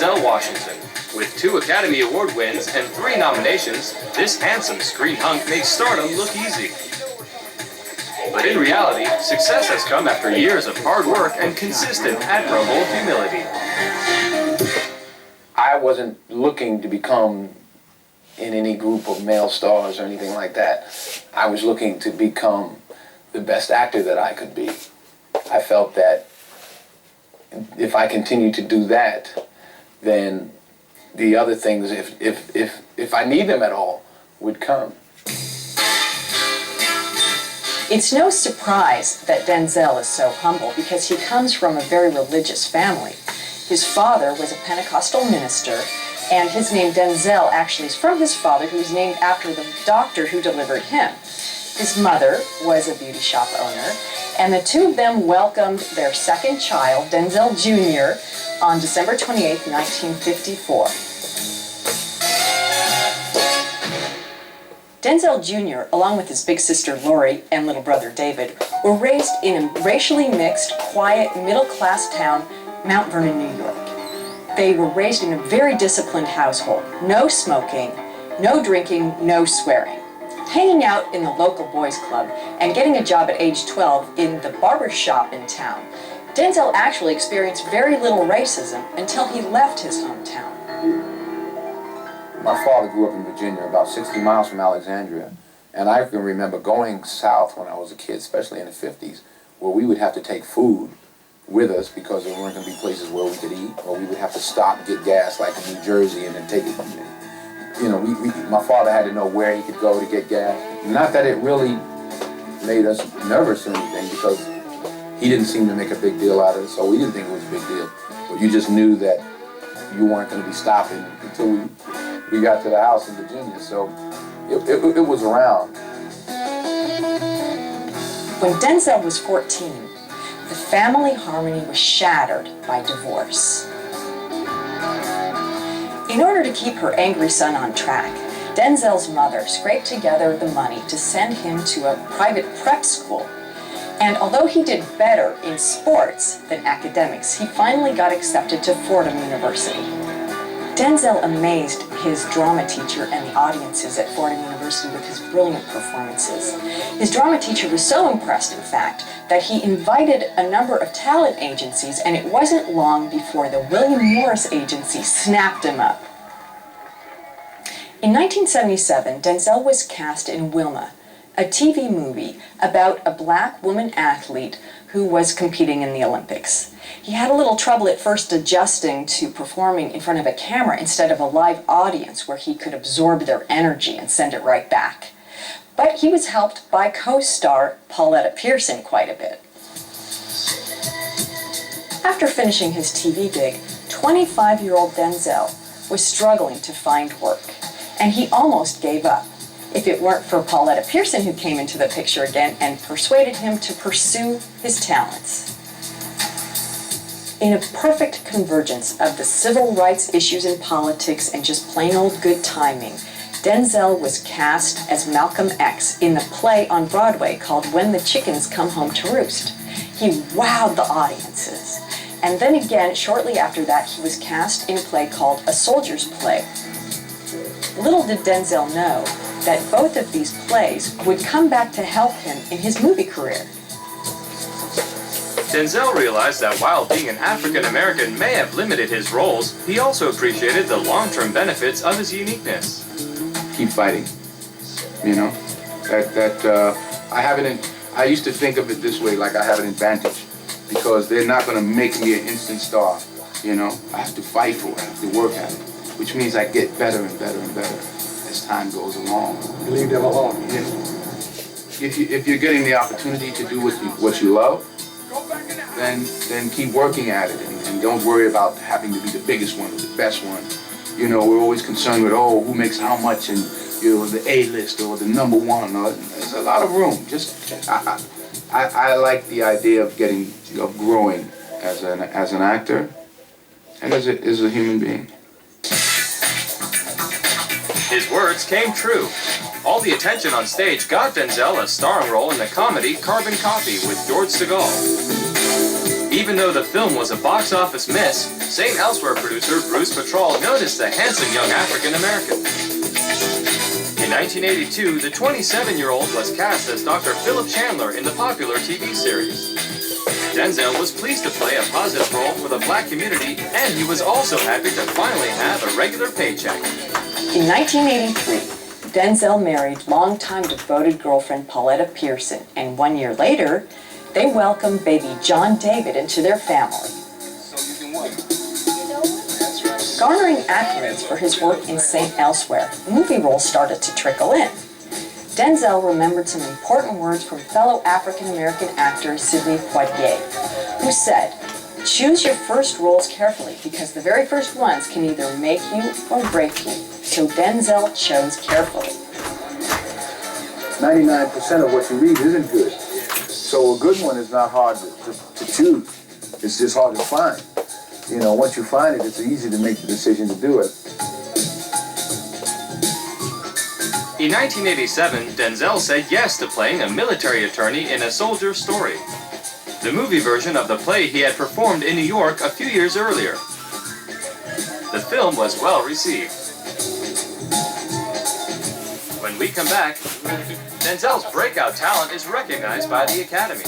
Denzel Washington. With 2 Academy Award wins and 3 nominations, this handsome screen hunk makes stardom look easy. But in reality, success has come after years of hard work and consistent, admirable humility. I wasn't looking to become in any group of male stars or anything like that. I was looking to become the best actor that I could be. I felt that if I continued to do that, then the other things, if I need them at all, would come. It's no surprise that Denzel is so humble because he comes from a very religious family. His father was a Pentecostal minister, and his name Denzel actually is from his father, who is named after the doctor who delivered him. His mother was a beauty shop owner, and the 2 of them welcomed their second child, Denzel Jr., on December 28, 1954. Denzel Jr., along with his big sister Lori and little brother David, were raised in a racially mixed, quiet, middle-class town, Mount Vernon, New York. They were raised in a very disciplined household. No smoking, no drinking, no swearing. Hanging out in the local boys club and getting a job at age 12 in the barber shop in town, Denzel actually experienced very little racism until he left his hometown. My father grew up in Virginia, about 60 miles from Alexandria, and I can remember going south when I was a kid, especially in the 50s, where we would have to take food with us because there weren't going to be places where we could eat, or we would have to stop and get gas like in New Jersey and then take it from there. You know, my father had to know where he could go to get gas. Not that it really made us nervous or anything, because he didn't seem to make a big deal out of it, so we didn't think it was a big deal. But you just knew that you weren't going to be stopping until we got to the house in Virginia, so it was around. When Denzel was 14, the family harmony was shattered by divorce. In order to keep her angry son on track, Denzel's mother scraped together the money to send him to a private prep school. And although he did better in sports than academics, he finally got accepted to Fordham University. Denzel amazed his drama teacher and the audiences at Fordham University with his brilliant performances. His drama teacher was so impressed, in fact, that he invited a number of talent agencies, and it wasn't long before the William Morris Agency snapped him up. In 1977, Denzel was cast in Wilma, a TV movie about a black woman athlete who was competing in the Olympics. He had a little trouble at first adjusting to performing in front of a camera instead of a live audience where he could absorb their energy and send it right back. But he was helped by co-star Pauletta Pearson quite a bit. After finishing his TV gig, 25-year-old Denzel was struggling to find work, and he almost gave up. If it weren't for Pauletta Pearson, who came into the picture again and persuaded him to pursue his talents. In a perfect convergence of the civil rights issues in politics and just plain old good timing, Denzel was cast as Malcolm X in the play on Broadway called When the Chickens Come Home to Roost. He wowed the audiences. And then again, shortly after that, he was cast in a play called A Soldier's Play. Little did Denzel know that both of these plays would come back to help him in his movie career. Denzel realized that while being an African-American may have limited his roles, he also appreciated the long-term benefits of his uniqueness. Keep fighting, you know? I used to think of it this way, like I have an advantage, because they're not going to make me an instant star, you know? I have to fight for it, I have to work at it, which means I get better and better and better as time goes along. You leave them alone. Yeah. If you're getting the opportunity to do what you love, then keep working at it, and don't worry about having to be the biggest one or the best one. You know, we're always concerned with, who makes how much, and, you know, the A-list or the number one. There's a lot of room. I like the idea of growing as an actor and as a human being. His words came true. All the attention on stage got Denzel a starring role in the comedy Carbon Copy with George Segal. Even though the film was a box office miss, St. Elsewhere producer Bruce Petrol noticed the handsome young African American. In 1982, the 27-year-old was cast as Dr. Philip Chandler in the popular TV series. Denzel was pleased to play a positive role for the black community, and he was also happy to finally have a regular paycheck. In 1983, Denzel married longtime devoted girlfriend Pauletta Pearson, and 1 year later, they welcomed baby John David into their family. Garnering accolades for his work in St. Elsewhere, movie roles started to trickle in. Denzel remembered some important words from fellow African-American actor Sidney Poitier, who said, "Choose your first roles carefully because the very first ones can either make you or break you." So Denzel chose carefully. 99% of what you read isn't good. So a good one is not hard to choose. It's just hard to find. You know, once you find it, it's easy to make the decision to do it. In 1987, Denzel said yes to playing a military attorney in A Soldier's Story, the movie version of the play he had performed in New York a few years earlier. The film was well received. When we come back, Denzel's breakout talent is recognized by the Academy.